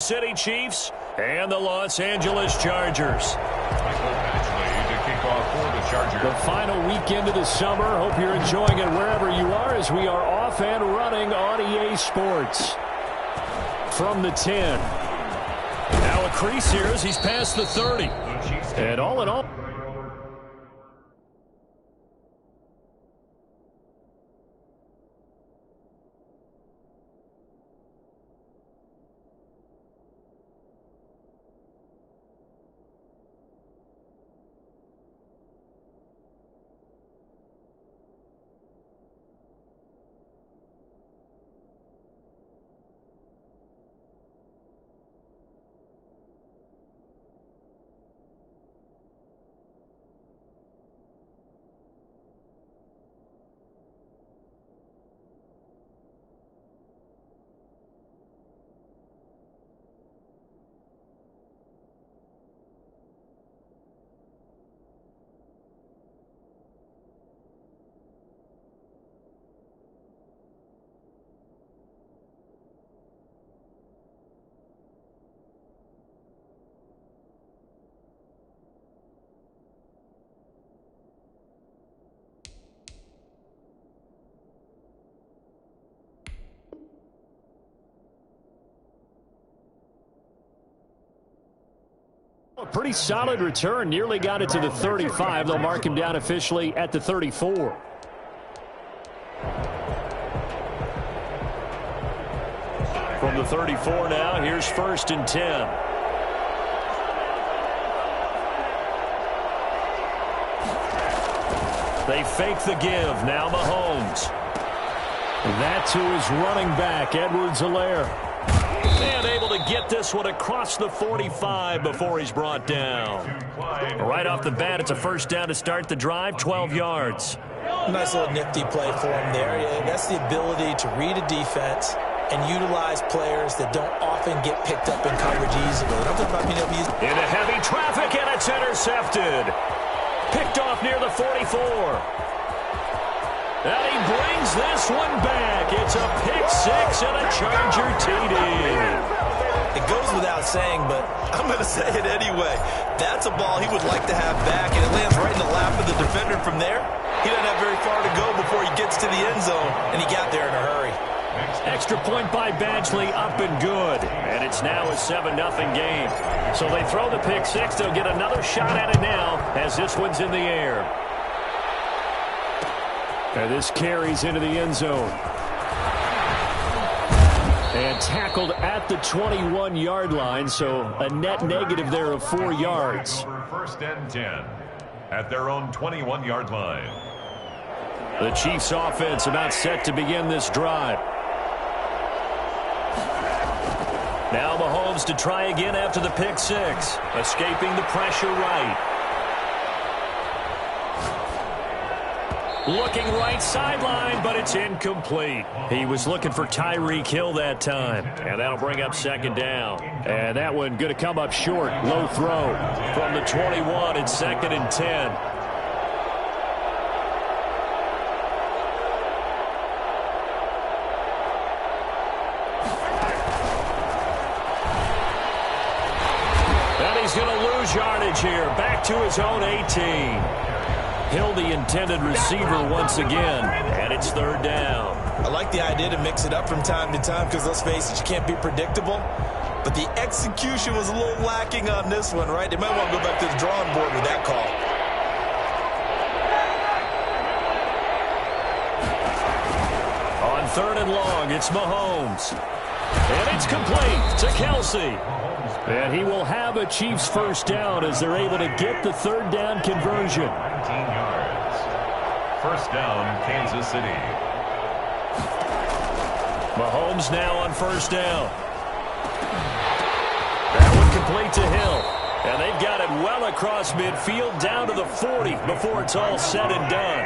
City Chiefs and the Los Angeles Chargers. The final weekend of the summer. Hope you're enjoying it wherever you are as we are off and running on EA Sports. From the 10. Now a crease here as he's past the 30. And all in all, a pretty solid return. Nearly got it to the 35. They'll mark him down officially at the 34. From the 34 now, here's 1st and 10. They fake the give. Now Mahomes. That's who is running back, Edwards-Helaire. And able to get this one across the 45 before he's brought down. Right off the bat, it's a first down to start the drive, 12 yards. Nice little nifty play for him there. Yeah, that's the ability to read a defense and utilize players that don't often get picked up in coverage easily. I'm talking about being able to use... Into heavy traffic, and it's intercepted. Picked off near the 44. And he brings this one back. It's a pick-6 and a Charger TD. It goes without saying, but I'm going to say it anyway. That's a ball he would like to have back, and it lands right in the lap of the defender from there. He doesn't have very far to go before he gets to the end zone, and he got there in a hurry. Extra point by Badgley, up and good. And it's now a 7-0 game. So they throw the pick-6. They'll get another shot at it now as this one's in the air. And this carries into the end zone. And tackled at the 21-yard line, so a net negative there of 4 yards. 1st and 10 at their own 21-yard line. The Chiefs offense about set to begin this drive. Now Mahomes to try again after the pick-6. Escaping the pressure right. Looking right sideline, but it's incomplete. He was looking for Tyreek Hill that time. And that'll bring up 2nd down. And that one going to come up short. Low throw from the 21. It's 2nd and 10. And he's going to lose yardage here. Back to his own 18. Hill, the intended receiver once again, and it's 3rd down. I like the idea to mix it up from time to time because, let's face it, you can't be predictable. But the execution was a little lacking on this one, right? They might want to go back to the drawing board with that call. On 3rd and long, it's Mahomes. And it's complete to Kelsey. And he will have a Chiefs 1st down as they're able to get the 3rd down conversion. 19 yards. 1st down, Kansas City. Mahomes now on 1st down. That one complete to Hill. And they've got it well across midfield down to the 40 before it's all said and done.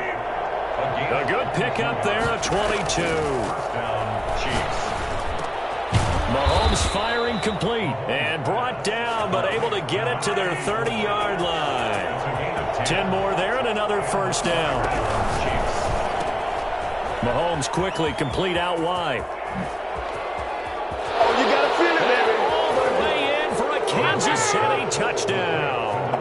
A good pickup there, a 22. 1st down, Chiefs. Mahomes firing complete and brought down, but able to get it to their 30-yard line. 10 more there and another 1st down. Mahomes quickly complete out wide. Oh, you got to feel it, baby. Kansas City touchdown.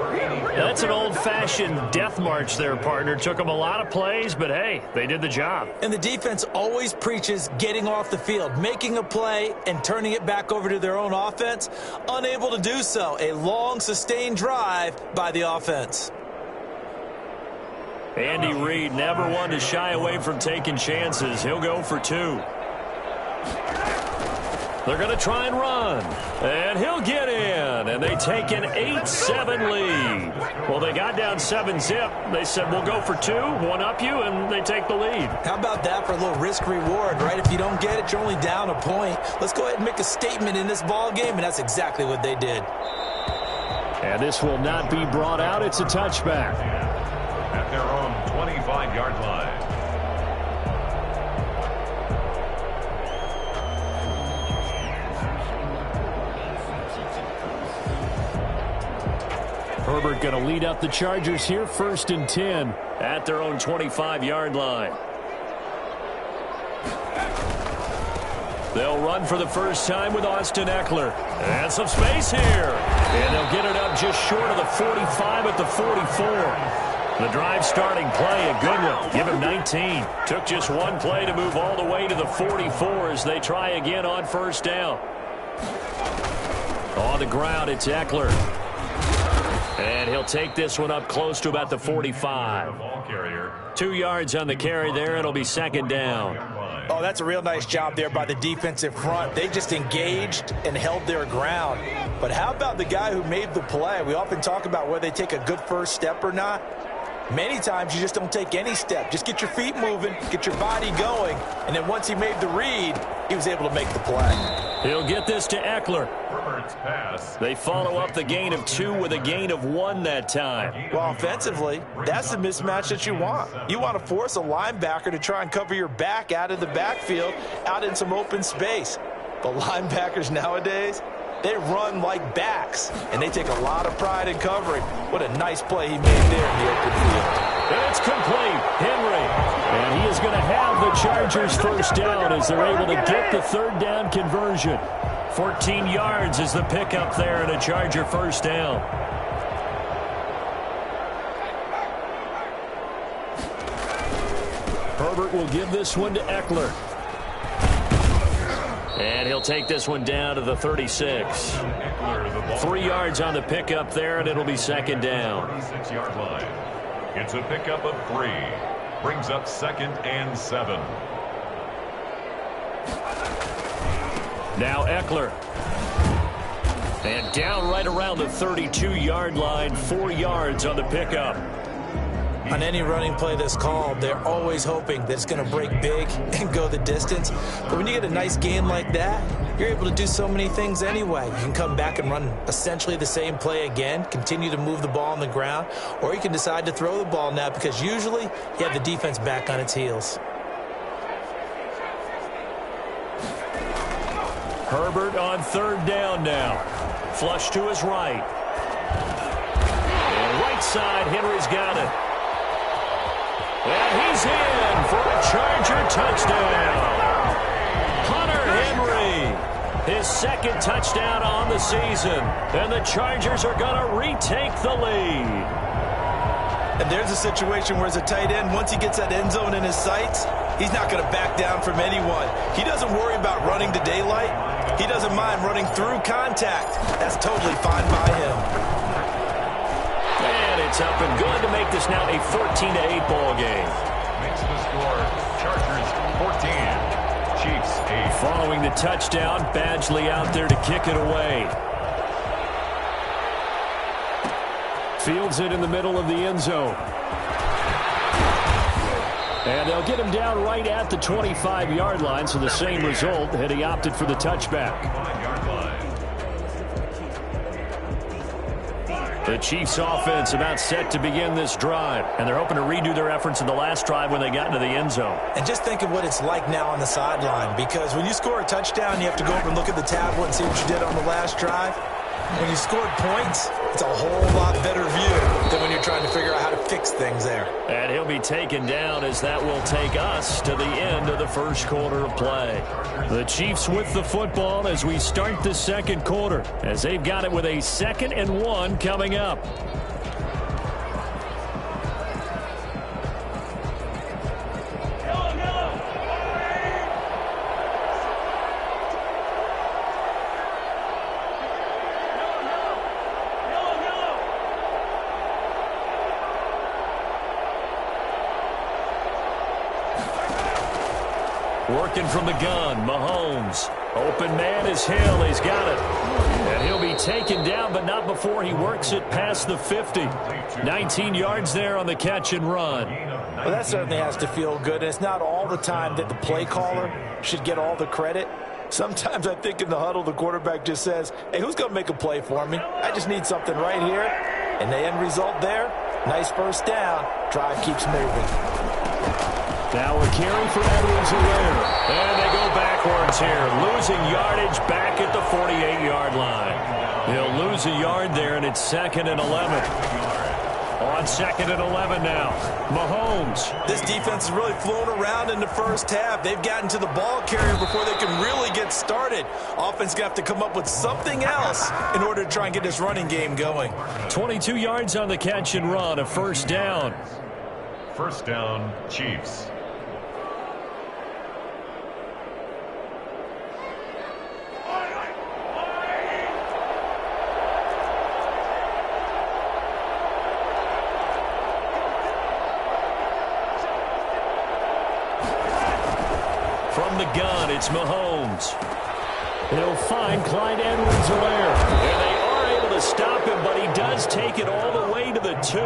That's an old-fashioned death march there, partner. Took them a lot of plays, but hey, they did the job. And the defense always preaches getting off the field, making a play, and turning it back over to their own offense. Unable to do so. A long, sustained drive by the offense. Andy Reid, never one to shy away from taking chances. He'll go for 2. They're going to try and run. And he'll get in. And they take an 8-7 lead. Well, they got down 7-zip. They said, we'll go for 2, one up you, and they take the lead. How about that for a little risk-reward, right? If you don't get it, you're only down a point. Let's go ahead and make a statement in this ball game, and that's exactly what they did. And this will not be brought out. It's a touchback. At their own 25-yard line. Herbert going to lead up the Chargers here, 1st and 10 at their own 25-yard line. They'll run for the first time with Austin Eckler. And some space here. And they'll get it up just short of the 45 at the 44. The drive starting play, a good one. Give him 19. Took just one play to move all the way to the 44 as they try again on first down. On the ground, it's Eckler. And he'll take this one up close to about the 45. 2 yards on the carry there. It'll be 2nd down. Oh, that's a real nice job there by the defensive front. They just engaged and held their ground. But how about the guy who made the play? We often talk about whether they take a good first step or not. Many times you just don't take any step. Just get your feet moving, get your body going, and then once he made the read, he was able to make the play. He'll get this to Eckler. They follow up the gain of 2 with a gain of 1 that time. Well, offensively, that's the mismatch that you want. You want to force a linebacker to try and cover your back out of the backfield, out in some open space. But linebackers nowadays, they run like backs, and they take a lot of pride in covering. What a nice play he made there in the open field. And it's complete. Henry. And he is going to have the Chargers first down as they're able to get the 3rd down conversion. 14 yards is the pickup there and a Charger first down. Herbert will give this one to Eckler. And he'll take this one down to the 36. 3 yards on the pickup there, and it'll be 2nd down. 36-yard line. It's a pickup of 3. Brings up 2nd and 7. Now Eckler. And down right around the 32-yard line, 4 yards on the pickup. On any running play that's called, they're always hoping that it's going to break big and go the distance. But when you get a nice gain like that, you're able to do so many things anyway. You can come back and run essentially the same play again, continue to move the ball on the ground, or you can decide to throw the ball now because usually you have the defense back on its heels. Herbert on 3rd down now. Flush to his right. And right side, Henry's got it. And he's in for a Charger touchdown. Hunter Henry, his 2nd touchdown on the season. And the Chargers are going to retake the lead. And there's a situation where as a tight end, once he gets that end zone in his sights, he's not going to back down from anyone. He doesn't worry about running to daylight. He doesn't mind running through contact. That's totally fine by him. And it's up and good to make this now a 14-8 ball game. Makes the score Chargers 14, Chiefs 8. Following the touchdown, Badgley out there to kick it away. Fields it in the middle of the end zone. And they'll get him down right at the 25-yard line, so the same result had he opted for the touchback. The Chiefs offense about set to begin this drive, and they're hoping to redo their efforts in the last drive when they got into the end zone. And just think of what it's like now on the sideline, because when you score a touchdown, you have to go over and look at the tablet and see what you did on the last drive. When you scored points, it's a whole lot better view than when you're trying to figure out how to fix things there. And he'll be taken down as that will take us to the end of the first quarter of play. The Chiefs with the football as we start the second quarter, as they've got it with a 2nd and 1 coming up. Working from the gun, Mahomes. Open man is Hill. He's got it. And he'll be taken down, but not before he works it past the 50. 19 yards there on the catch and run. Well, that certainly has to feel good. And it's not all the time that the play caller should get all the credit. Sometimes I think in the huddle, the quarterback just says, hey, who's going to make a play for me? I just need something right here. And the end result there, nice first down. Drive keeps moving. Now a carry for Edwards-Helaire. And they go backwards here. Losing yardage back at the 48-yard line. He'll lose a yard there, and it's 2nd and 11. On 2nd and 11 now. Mahomes. This defense has really flown around in the first half. They've gotten to the ball carrier before they can really get started. Offense going to have to come up with something else in order to try and get this running game going. 22 yards on the catch and run. A first down. First down, Chiefs. From the gun, it's Mahomes. He'll find Clyde Edwards-Helaire. And they are able to stop him, but he does take it all the way to the 2.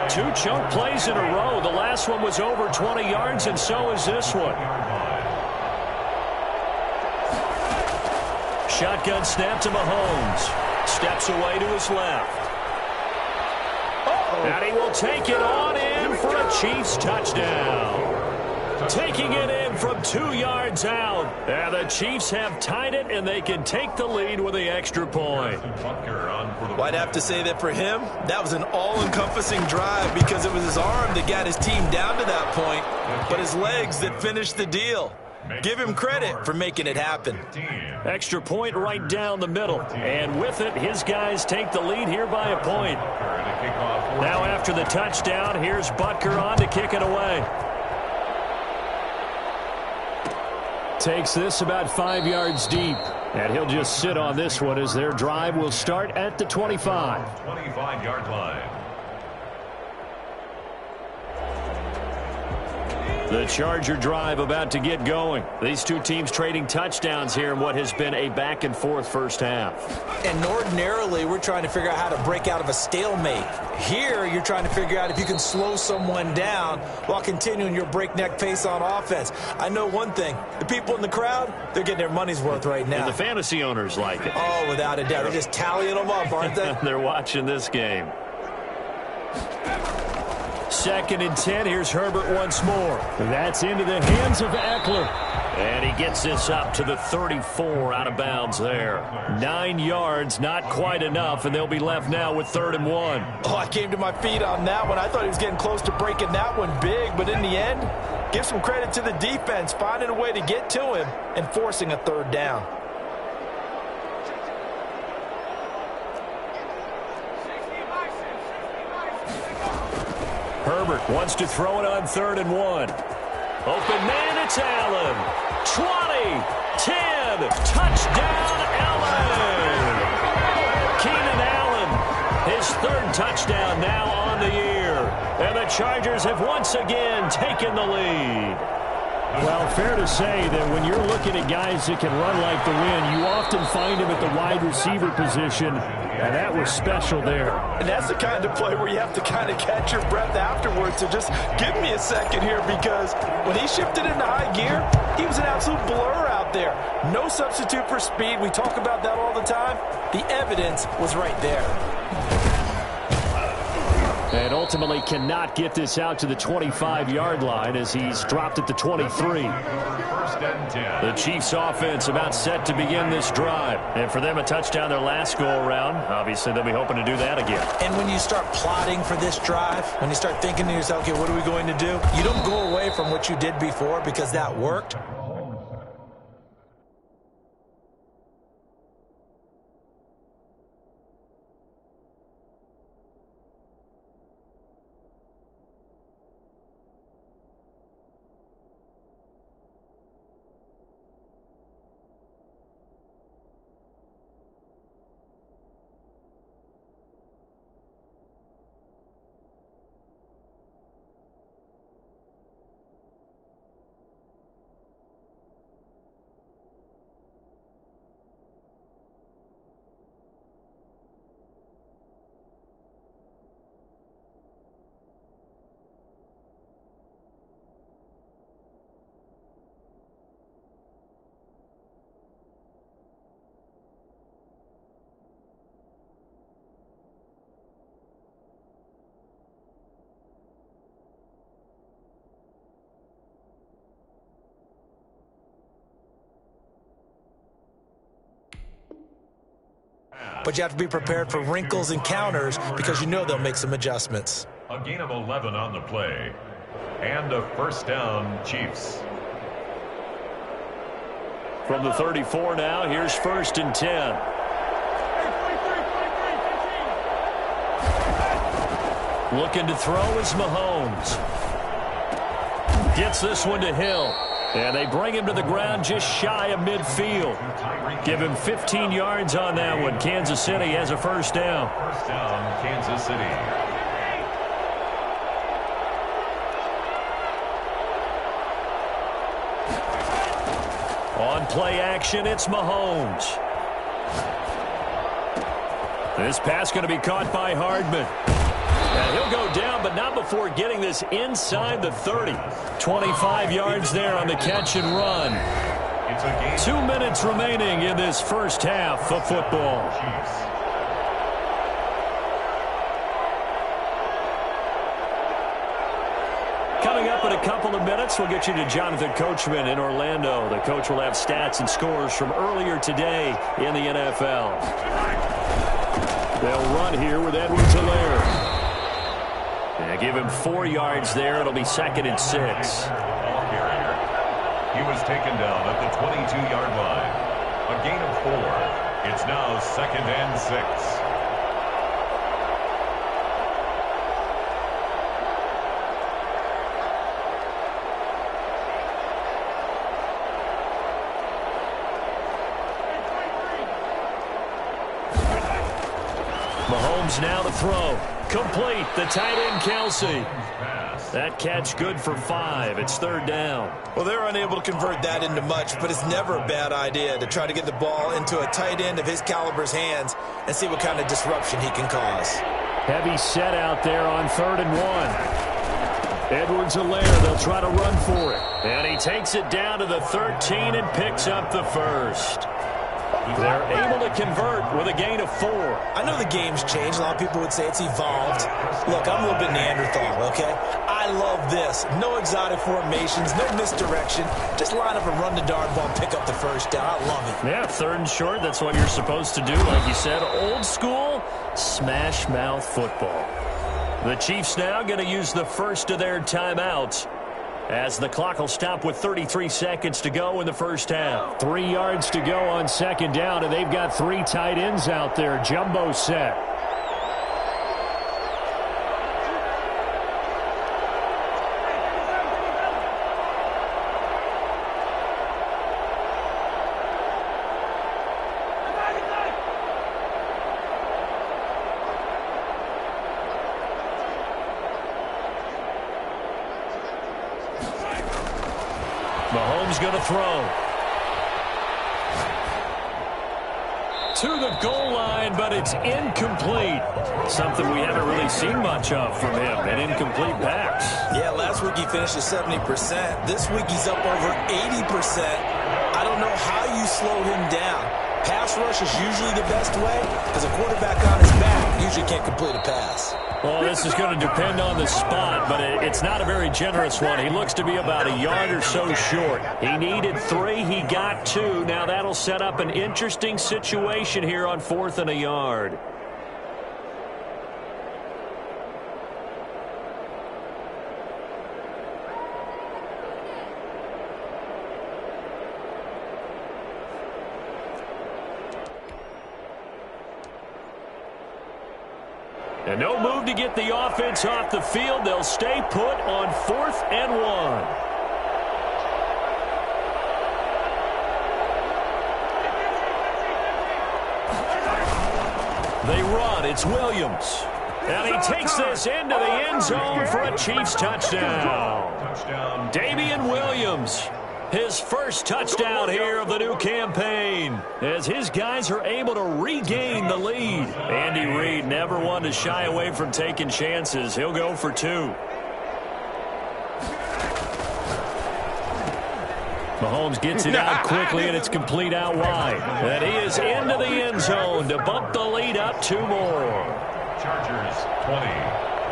2 chunk plays in a row. The last one was over 20 yards, and so is this one. Shotgun snap to Mahomes. Steps away to his left. And he will take it on in for a Chiefs touchdown. Taking it in from 2 yards out. And the Chiefs have tied it, and they can take the lead with the extra point. Well, I'd have to say that for him, that was an all-encompassing drive because it was his arm that got his team down to that point, but his legs that finished the deal. Give him credit for making it happen. Extra point right down the middle. And with it, his guys take the lead here by a point. Now after the touchdown, here's Butker on to kick it away. Takes this about 5 yards deep. And he'll just sit on this one as their drive will start at the 25. 25-yard line. The Charger drive about to get going. These two teams trading touchdowns here in what has been a back-and-forth first half. And ordinarily, we're trying to figure out how to break out of a stalemate. Here, you're trying to figure out if you can slow someone down while continuing your breakneck pace on offense. I know one thing. The people in the crowd, they're getting their money's worth right now. And the fantasy owners like it. Oh, without a doubt. They're just tallying them up, aren't they? They're watching this game. 2nd and 10. Here's Herbert once more. That's into the hands of Eckler. And he gets this up to the 34 out of bounds there. 9 yards, not quite enough, and they'll be left now with 3rd and 1. Oh, I came to my feet on that one. I thought he was getting close to breaking that one big, but in the end, give some credit to the defense, finding a way to get to him and forcing a 3rd down. Herbert wants to throw it on 3rd and 1. Open man, it's Allen. 20, 10, touchdown, Allen. Keenan Allen, his 3rd touchdown now on the year. And the Chargers have once again taken the lead. Well, fair to say that when you're looking at guys that can run like the wind, you often find them at the wide receiver position, and that was special there. And that's the kind of play where you have to kind of catch your breath afterwards. So just give me a second here, because when he shifted into high gear, he was an absolute blur out there. No substitute for speed. We talk about that all the time. The evidence was right there. And ultimately cannot get this out to the 25-yard line as he's dropped at the 23. First and 10. The Chiefs offense about set to begin this drive. And for them, a touchdown their last go-around. Obviously, they'll be hoping to do that again. And when you start plotting for this drive, when you start thinking to yourself, okay, what are we going to do? You don't go away from what you did before because that worked. But you have to be prepared for wrinkles and counters because you know they'll make some adjustments. A gain of 11 on the play. And a first down, Chiefs. From the 34 now, here's first and 10. Looking to throw is Mahomes. Gets this one to Hill. And they bring him to the ground just shy of midfield. Give him 15 yards on that one. Kansas City has a first down. First down, Kansas City. On play action, it's Mahomes. This pass going to be caught by Hardman. And he'll go down, but not before getting this inside the 30. 25 yards there on the catch and run. 2 minutes remaining in this first half of football. Coming up in a couple of minutes, we'll get you to Jonathan Coachman in Orlando. The coach will have stats and scores from earlier today in the NFL. They'll run here with Edwards-Helaire. And give him 4 yards there. It'll be second and 6. Ball carrier. He was taken down at the 22-yard line. A gain of 4. It's now second and 6. Mahomes now to throw. Complete. The tight end, Kelsey. That catch good for 5. It's third down. Well, they're unable to convert that into much, but it's never a bad idea to try to get the ball into a tight end of his caliber's hands and see what kind of disruption he can cause. Heavy set out there on 3rd and 1. Edwards-Helaire, they'll try to run for it. And he takes it down to the 13 and picks up the first. They're able to convert with a gain of 4. I know the game's changed. A lot of people would say it's evolved. Look, I'm a little bit Neanderthal, okay? I love this. No exotic formations, no misdirection. Just line up and run the darn ball, pick up the first down. I love it. Yeah, 3rd and short, that's what you're supposed to do. Like you said, old school, smash mouth football. The Chiefs now going to use the first of their timeouts, as the clock will stop with 33 seconds to go in the first half. 3 yards to go on second down, and they've got 3 tight ends out there. Jumbo set. Mahomes going to throw. To the goal line, but it's incomplete. Something we haven't really seen much of from him, an incomplete pass. Yeah, last week he finished at 70%. This week he's up over 80%. I don't know how you slow him down. Pass rush is usually the best way because a quarterback on his back usually usually can't complete a pass. Well, this is going to depend on the spot, but it's not a very generous one. He looks to be about a yard or so short. He needed 3. He got 2. Now that'll set up an interesting situation here on 4th and a yard. And no move to get the offense off the field. They'll stay put on 4th and 1. They run. It's Williams. And he takes this into the end zone for a Chiefs touchdown. Damian Williams. His first touchdown here of the new campaign as his guys are able to regain the lead. Andy Reid never one to shy away from taking chances. He'll go for 2. Mahomes gets it out quickly, and it's complete out wide. And he is into the end zone to bump the lead up 2 more. Chargers 20.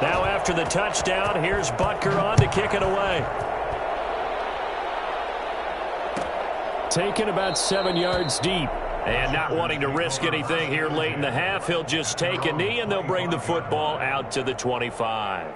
Now after the touchdown, here's Butker on to kick it away. Taken about 7 yards deep. And not wanting to risk anything here late in the half, he'll just take a knee, and they'll bring the football out to the 25.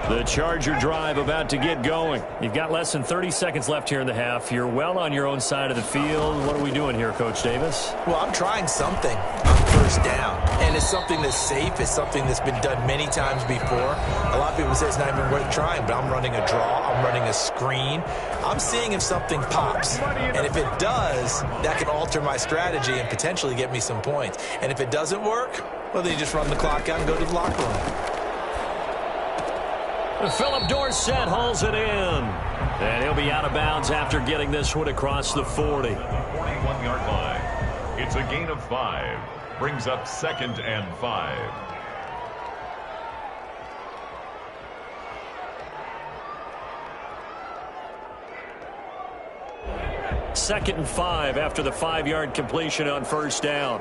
The Charger drive about to get going. You've got less than 30 seconds left here in the half. You're well on your own side of the field. What are we doing here, Coach Davis? Well, I'm trying something on first down. And it's something that's safe. It's something that's been done many times before. A lot of people say it's not even worth trying, but I'm running a draw. I'm running a screen. I'm seeing if something pops. And if it does, that can alter my strategy and potentially get me some points. And if it doesn't work, well, then you just run the clock out and go to the locker room. Philip Dorsett hauls it in. And he'll be out of bounds after getting this one across the 40. The 41-yard line. It's a gain of 5. Brings up 2nd and 5. Second and 5 after the 5-yard completion on first down.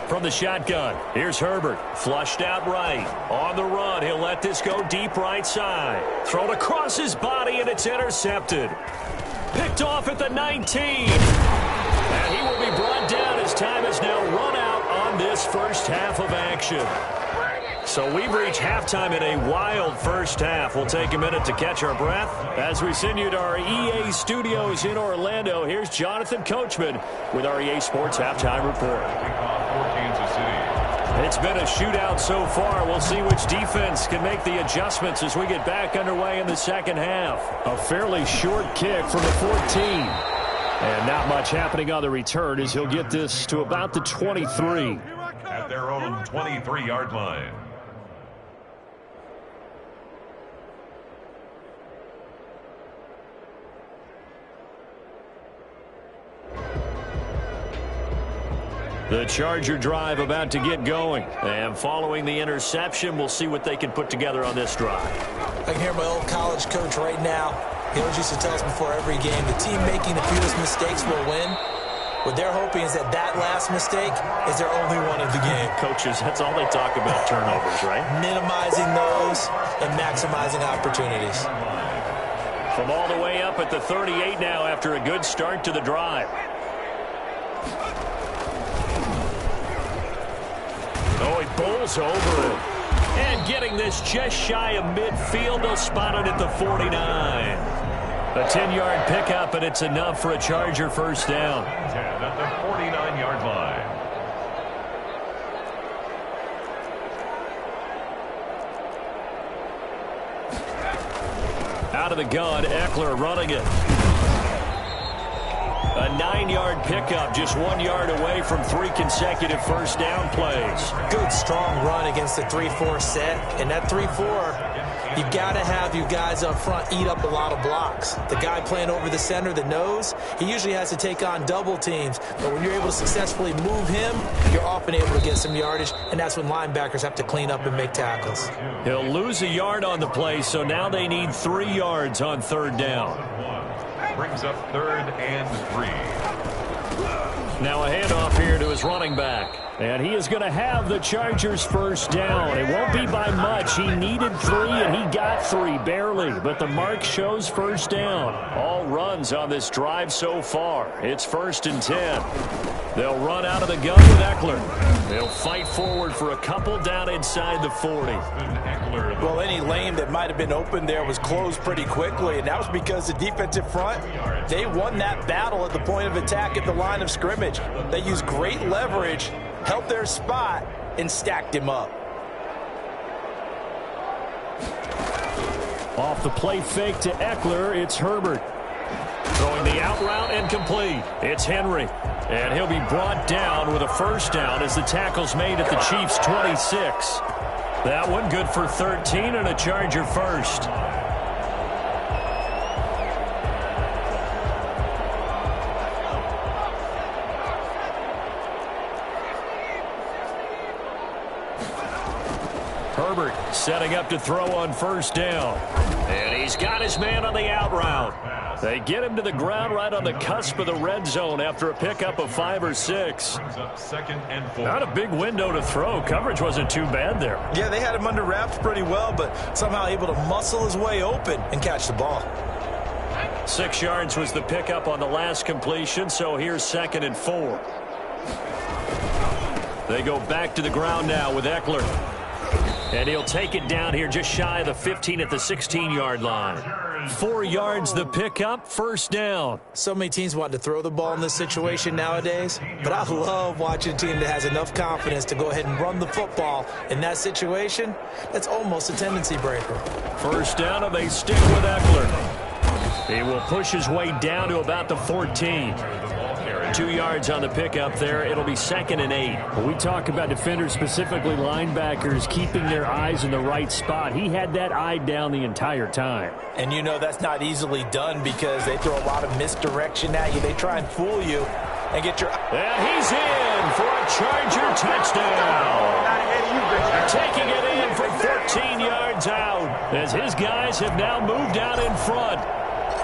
From the shotgun, here's Herbert. Flushed out right. On the run, he'll let this go deep right side. Thrown across his body, and it's intercepted. Picked off at the 19. And he will be brought down as time has now run out on this first half of action. So we've reached halftime in a wild first half. We'll take a minute to catch our breath. As we send you to our EA studios in Orlando, here's Jonathan Coachman with our EA Sports Halftime Report. It's been a shootout so far. We'll see which defense can make the adjustments as we get back underway in the second half. A fairly short kick from the 14. And not much happening on the return as he'll get this to about the 23. At their own 23-yard line. The Charger drive about to get going. And following the interception, we'll see what they can put together on this drive. I can hear my old college coach right now. He always used to tell us before every game, the team making the fewest mistakes will win. What they're hoping is that that last mistake is their only one of the game. Coaches, that's all they talk about, turnovers, right? Minimizing those and maximizing opportunities. From all the way up at the 38 now after a good start to the drive. Oh, he bowls over it. And getting this just shy of midfield, they'll spot it at the 49. A 10-yard pickup, and it's enough for a Charger first down. 10 at the 49-yard line. Out of the gun, Eckler running it. A 9-yard pickup, just 1 yard away from 3 consecutive first down plays. Good, strong run against the 3-4 set. And that 3-4, You got to have your guys up front eat up a lot of blocks. The guy playing over the center, the nose, he usually has to take on double teams. But when you're able to successfully move him, you're often able to get some yardage, and that's when linebackers have to clean up and make tackles. He'll lose a yard on the play, so now they need 3 yards on third down. Brings up 3rd and 3. Now a handoff here to his running back. And he is going to have the Chargers first down. It won't be by much. He needed 3, and he got 3, barely. But the mark shows first down. All runs on this drive so far. It's 1st and 10. They'll run out of the gun with Eckler. They'll fight forward for a couple down inside the 40. Well, any lane that might have been open there was closed pretty quickly, and that was because the defensive front, they won that battle at the point of attack at the line of scrimmage. They used great leverage, held their spot, and stacked him up. Off the play fake to Eckler, it's Herbert. Throwing the out route and complete. It's Henry. And he'll be brought down with a first down as the tackle's made at the Chiefs' 26. That one good for 13 and a Charger first. Herbert setting up to throw on first down. And he's got his man on the out route. They get him to the ground right on the cusp of the red zone after a pickup of 5 or 6. Not a big window to throw. Coverage wasn't too bad there. Yeah, they had him under wraps pretty well, but somehow able to muscle his way open and catch the ball. 6 yards was the pickup on the last completion, so here's 2nd and 4. They go back to the ground now with Eckler. And he'll take it down here just shy of the 15 at the 16-yard line. 4 yards the pickup, first down. So many teams want to throw the ball in this situation nowadays, but I love watching a team that has enough confidence to go ahead and run the football in that situation. That's almost a tendency breaker. First down, and they stick with Eckler. He will push his way down to about the 14. 2 yards on the pickup there. It'll be 2nd and 8. When we talk about defenders, specifically linebackers, keeping their eyes in the right spot, he had that eye down the entire time. And you know that's not easily done because they throw a lot of misdirection at you. They try and fool you and get your... And he's in for a Charger touchdown. Taking it in from 14 yards out as his guys have now moved out in front.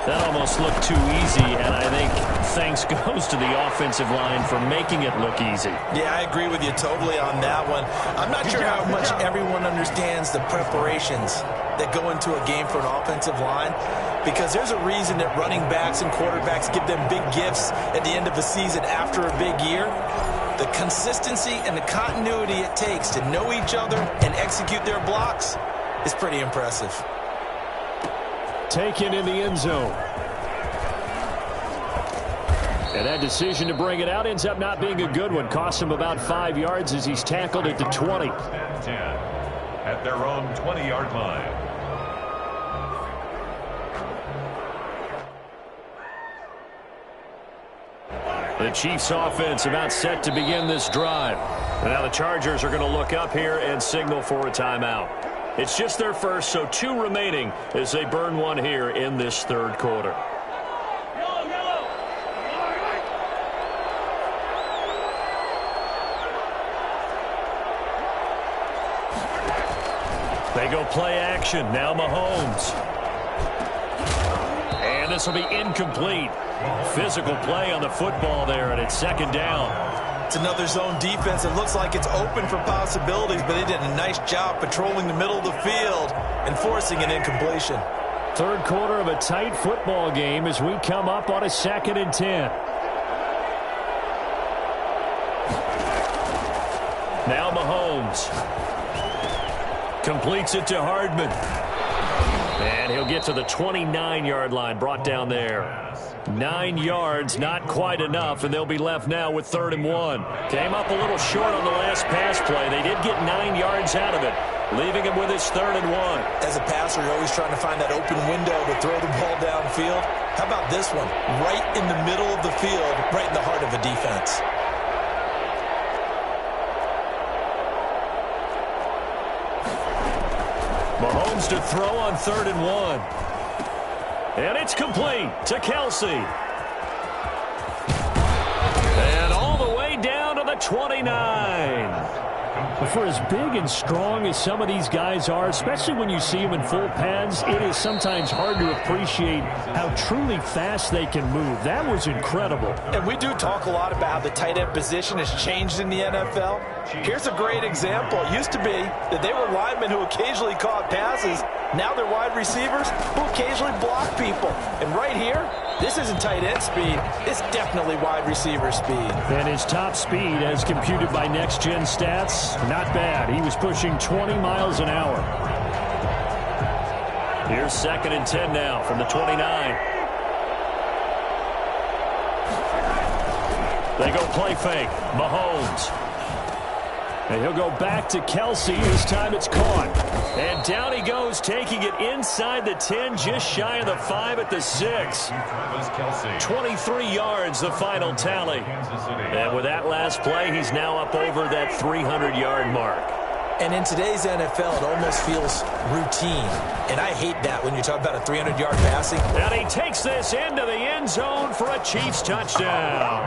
That almost looked too easy, and I think thanks goes to the offensive line for making it look easy. Yeah, I agree with you totally on that one. I'm not sure how much everyone understands the preparations that go into a game for an offensive line, because there's a reason that running backs and quarterbacks give them big gifts at the end of the season after a big year. The consistency and the continuity it takes to know each other and execute their blocks is pretty impressive. Taken in the end zone. And that decision to bring it out ends up not being a good one. Costs him about 5 yards as he's tackled at the 20. 10 at their own 20-yard line. The Chiefs offense about set to begin this drive. And now the Chargers are going to look up here and signal for a timeout. It's just their first, so 2 remaining as they burn one here in this third quarter. They go play action. Now Mahomes. And this will be incomplete. Physical play on the football there, and it's 2nd down. It's another zone defense. It looks like it's open for possibilities, but they did a nice job patrolling the middle of the field and forcing an incompletion. Third quarter of a tight football game as we come up on a 2nd and 10. Now Mahomes. Completes it to Hardman. And he'll get to the 29-yard line, brought down there. 9 yards, not quite enough, and they'll be left now with 3rd and 1. Came up a little short on the last pass play. They did get 9 yards out of it, leaving him with his 3rd and 1. As a passer, you're always trying to find that open window to throw the ball downfield. How about this one? Right in the middle of the field, right in the heart of a defense. Mahomes to throw on 3rd and 1. And it's complete to Kelsey. And all the way down to the 29. For as big and strong as some of these guys are, especially when you see them in full pads, it is sometimes hard to appreciate how truly fast they can move. That was incredible. And we do talk a lot about how the tight end position has changed in the NFL. Here's a great example. It used to be that they were linemen who occasionally caught passes. Now they're wide receivers who occasionally block people. And right here, this isn't tight end speed. It's definitely wide receiver speed. And his top speed, as computed by Next Gen Stats, not bad. He was pushing 20 miles an hour. Here's 2nd and 10 now from the 29. They go play fake. Mahomes. And he'll go back to Kelsey. This time it's caught. And down he goes, taking it inside the 10, just shy of the 5 at the 6. 23 yards, the final tally. And with that last play, he's now up over that 300-yard mark. And in today's NFL, it almost feels routine. And I hate that when you talk about a 300-yard passing. And he takes this into the end zone for a Chiefs touchdown.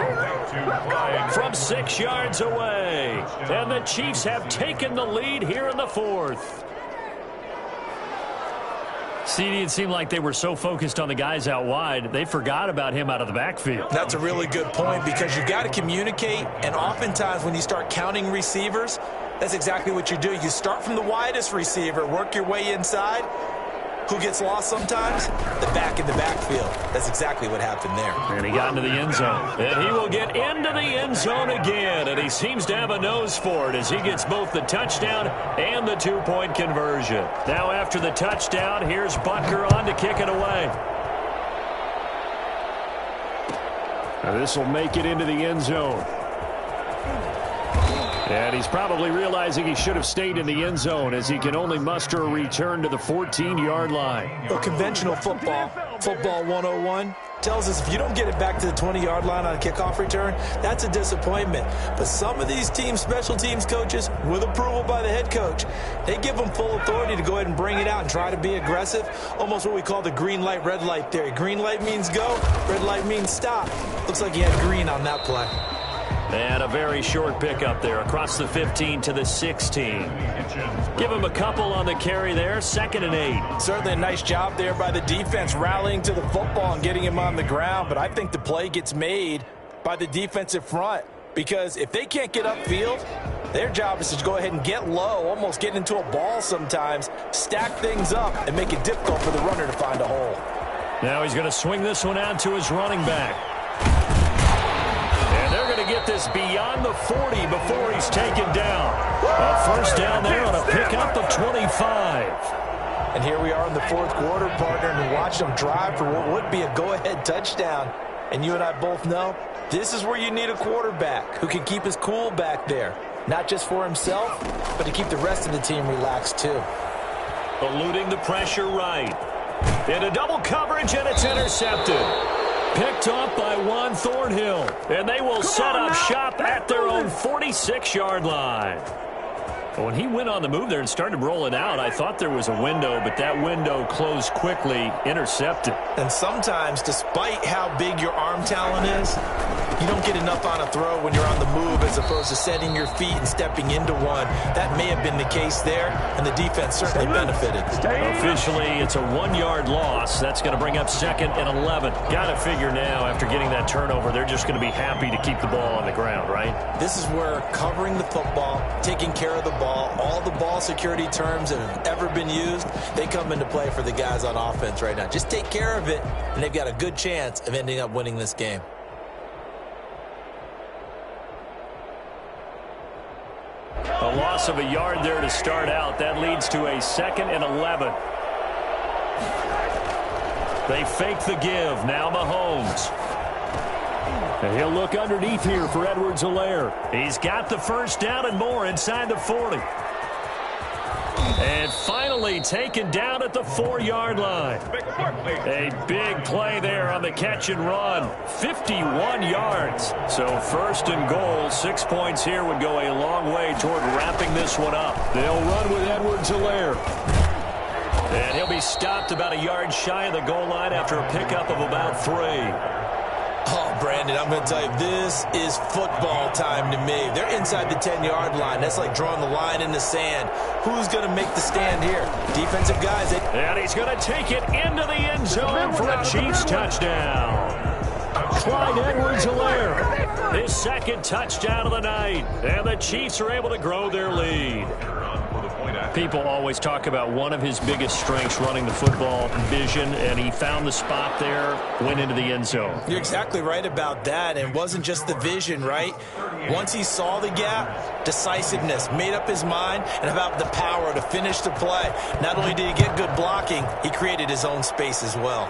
From 6 yards away. And the Chiefs have taken the lead here in the 4th. CD, it seemed like they were so focused on the guys out wide, they forgot about him out of the backfield. That's a really good point because you got to communicate. And oftentimes when you start counting receivers, that's exactly what you do. You start from the widest receiver, work your way inside. Who gets lost sometimes? The back in the backfield. That's exactly what happened there. And he got into the end zone. And he will get into the end zone again. And he seems to have a nose for it as he gets both the touchdown and the 2-point conversion. Now after the touchdown, here's Butker on to kick it away. Now this will make it into the end zone. And he's probably realizing he should have stayed in the end zone as he can only muster a return to the 14-yard line. Well, conventional football 101, tells us if you don't get it back to the 20-yard line on a kickoff return, that's a disappointment. But some of these teams, special teams coaches, with approval by the head coach, they give them full authority to go ahead and bring it out and try to be aggressive. Almost what we call the green light, red light theory. Green light means go, red light means stop. Looks like he had green on that play. And a very short pickup there across the 15 to the 16. Give him a couple on the carry there, 2nd and 8. Certainly a nice job there by the defense rallying to the football and getting him on the ground. But I think the play gets made by the defensive front because if they can't get upfield, their job is to go ahead and get low, almost get into a ball sometimes, stack things up, and make it difficult for the runner to find a hole. Now he's going to swing this one out to his running back. They're going to get this beyond the 40 before he's taken down. A first down there on a pickup of 25. And here we are in the 4th quarter, partner, and we watched them drive for what would be a go-ahead touchdown. And you and I both know this is where you need a quarterback who can keep his cool back there. Not just for himself, but to keep the rest of the team relaxed too. Eluding the pressure right. Into double coverage, and it's intercepted. Picked off by Juan Thornhill. And they will set up shop at their own 46-yard line. When he went on the move there and started rolling out, I thought there was a window, but that window closed quickly, intercepted. And sometimes, despite how big your arm talent is, you don't get enough on a throw when you're on the move as opposed to setting your feet and stepping into one. That may have been the case there, and the defense certainly benefited. Officially, it's a 1-yard loss. That's going to bring up 2nd and 11. Got to figure now, after getting that turnover, they're just going to be happy to keep the ball on the ground, right? This is where covering the football, taking care of the ball, all the ball security terms that have ever been used, they come into play for the guys on offense right now. Just take care of it, and they've got a good chance of ending up winning this game. A loss of a yard there to start out. That leads to a 2nd and 11. They fake the give. Now Mahomes. And he'll look underneath here for Edwards-Helaire. He's got the first down and more inside the 40. And finally taken down at the 4-yard line. A big play there on the catch and run. 51 yards. So 1st and goal, 6 points here would go a long way toward wrapping this one up. They'll run with Edwards-Helaire. And he'll be stopped about a yard shy of the goal line after a pickup of about 3. Oh, Brandon, I'm going to tell you, this is football time to me. They're inside the 10-yard line. That's like drawing the line in the sand. Who's going to make the stand here? Defensive guys. And he's going to take it into the end zone for a Chiefs touchdown. Clyde Edwards-Helaire, his second touchdown of the night. And the Chiefs are able to grow their lead. People always talk about one of his biggest strengths, running the football, vision, and he found the spot there, went into the end zone. You're exactly right about that, and it wasn't just the vision, right? Once he saw the gap, decisiveness, made up his mind, and about the power to finish the play. Not only did he get good blocking, he created his own space as well.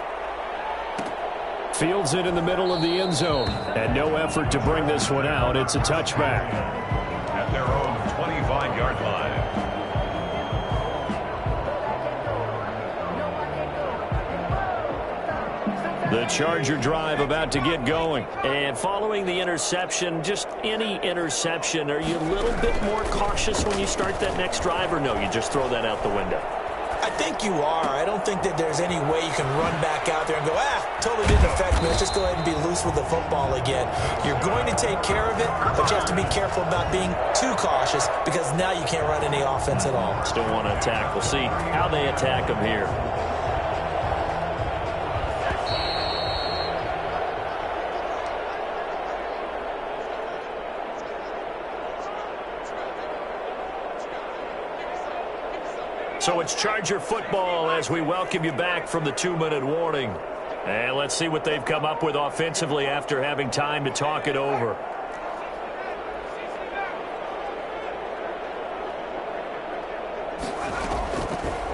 Fields it in the middle of the end zone, and no effort to bring this one out. It's a touchback. At their own 25-yard line. The Charger drive about to get going. And following the interception, just any interception, are you a little bit more cautious when you start that next drive, or no, you just throw that out the window? I think you are. I don't think that there's any way you can run back out there and go, totally didn't affect me. Let's just go ahead and be loose with the football again. You're going to take care of it, but you have to be careful about being too cautious because now you can't run any offense at all. Still want to attack. We'll see how they attack them here. So it's Charger football as we welcome you back from the 2-minute warning. And let's see what they've come up with offensively after having time to talk it over.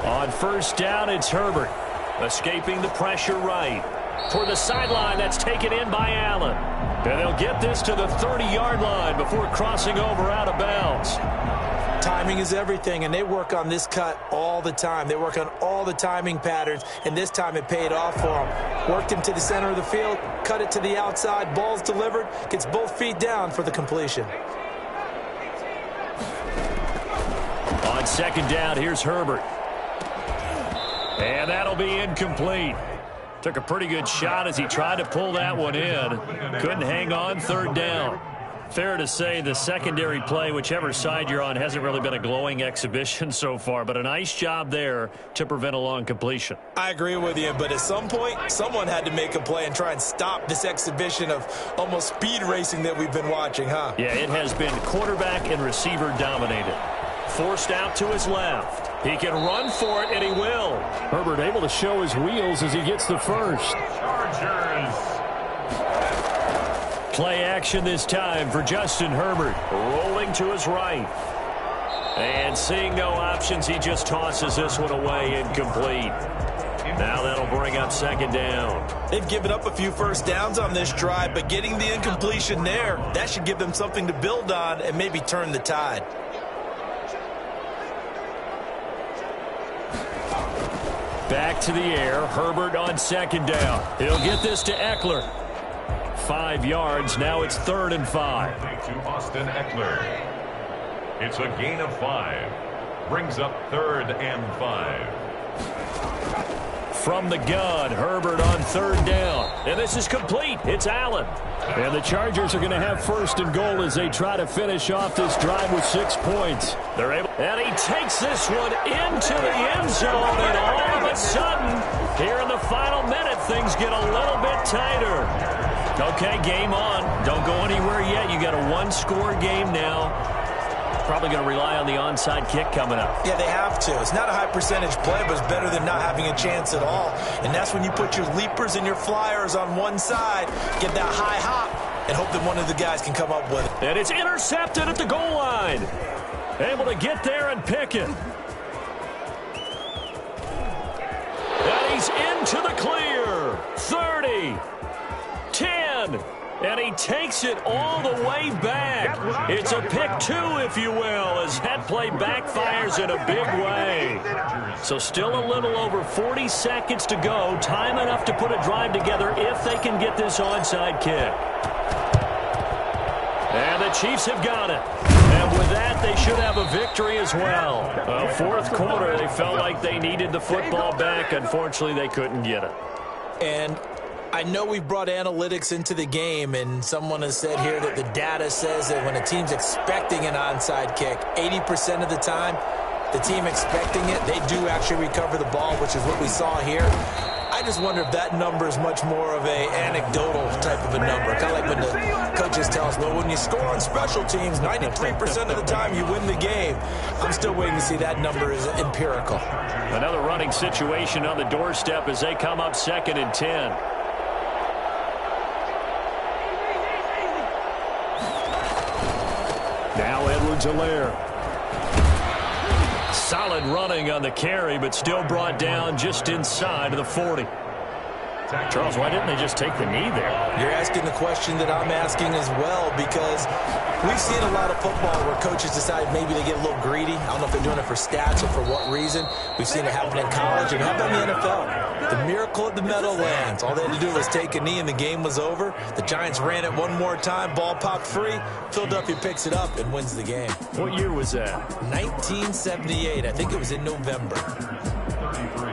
On first down, it's Herbert. Escaping the pressure right. For the sideline, that's taken in by Allen. And they'll get this to the 30-yard line before crossing over out of bounds. Timing is everything, and they work on this cut all the time. They work on all the timing patterns, and this time it paid off for them. Worked him to the center of the field, cut it to the outside, ball's delivered, gets both feet down for the completion. On second down, here's Herbert. And that'll be incomplete. Took a pretty good shot as he tried to pull that one in. Couldn't hang on, third down. Fair to say the secondary play, whichever side you're on, hasn't really been a glowing exhibition so far, but a nice job there to prevent a long completion. I agree with you, but at some point, someone had to make a play and try and stop this exhibition of almost speed racing that we've been watching, huh? Yeah, it has been quarterback and receiver dominated. Forced out to his left. He can run for it, and he will. Herbert able to show his wheels as he gets the first. Chargers. Play action this time for Justin Herbert. Rolling to his right. And seeing no options, he just tosses this one away, incomplete. Now that'll bring up second down. They've given up a few first downs on this drive, but getting the incompletion there, that should give them something to build on and maybe turn the tide. Back to the air. Herbert on second down. He'll get this to Eckler. 5 yards. Now it's 3rd and 5. To Austin Eckler. It's a gain of 5. Brings up 3rd and 5. From the gun, Herbert on 3rd down. And this is complete. It's Allen. And the Chargers are going to have 1st and goal as they try to finish off this drive with 6 points. They're able, and he takes this one into the end zone, and all of a sudden, here in the final minute, things get a little bit tighter. Okay, game on. Don't go anywhere yet. You got a 1-score game now. Probably going to rely on the onside kick coming up. Yeah, they have to. It's not a high percentage play, but it's better than not having a chance at all. And that's when you put your leapers and your flyers on one side, get that high hop, and hope that one of the guys can come up with it. And it's intercepted at the goal line. Able to get there and pick it. And he's into the clear. 30. 10. And he takes it all the way back. It's a pick 2, if you will, as that play backfires in a big way. So still a little over 40 seconds to go. Time enough to put a drive together if they can get this onside kick. And the Chiefs have got it. And with that, they should have have a victory as well. Fourth quarter, they felt like they needed the football back. Unfortunately, they couldn't get it. And I know we've brought analytics into the game, and someone has said here that the data says that when a team's expecting an onside kick, 80% of the time, the team expecting it, they do actually recover the ball, which is what we saw here. I just wonder if that number is much more of a anecdotal type of a number. Kind of like when the coaches tell us, well, when you score on special teams, 93% of the time you win the game. I'm still waiting to see that number is empirical. Another running situation on the doorstep as they come up 2nd and 10. Now Edwards-Helaire. Solid running on the carry, but still brought down just inside of the 40. Charles, why didn't they just take the knee there? You're asking the question that I'm asking as well, because we've seen a lot of football where coaches decide maybe they get a little greedy. I don't know if they're doing it for stats or for what reason. We've seen it happen in college and happen in the NFL. The miracle at the Meadowlands. All they had to do was take a knee and the game was over. The Giants ran it one more time. Ball popped free. Philadelphia picks it up and wins the game. What year was that? 1978. I think it was in November.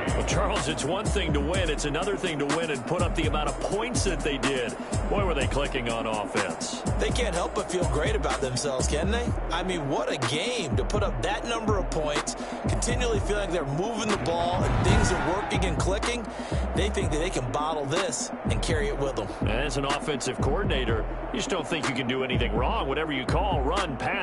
Well, Charles, it's one thing to win. It's another thing to win and put up the amount of points that they did. Boy, were they clicking on offense. They can't help but feel great about themselves, can they? I mean, what a game to put up that number of points, continually feeling like they're moving the ball and things are working and clicking. They think that they can bottle this and carry it with them. And as an offensive coordinator, you just don't think you can do anything wrong. Whatever you call, run, pass.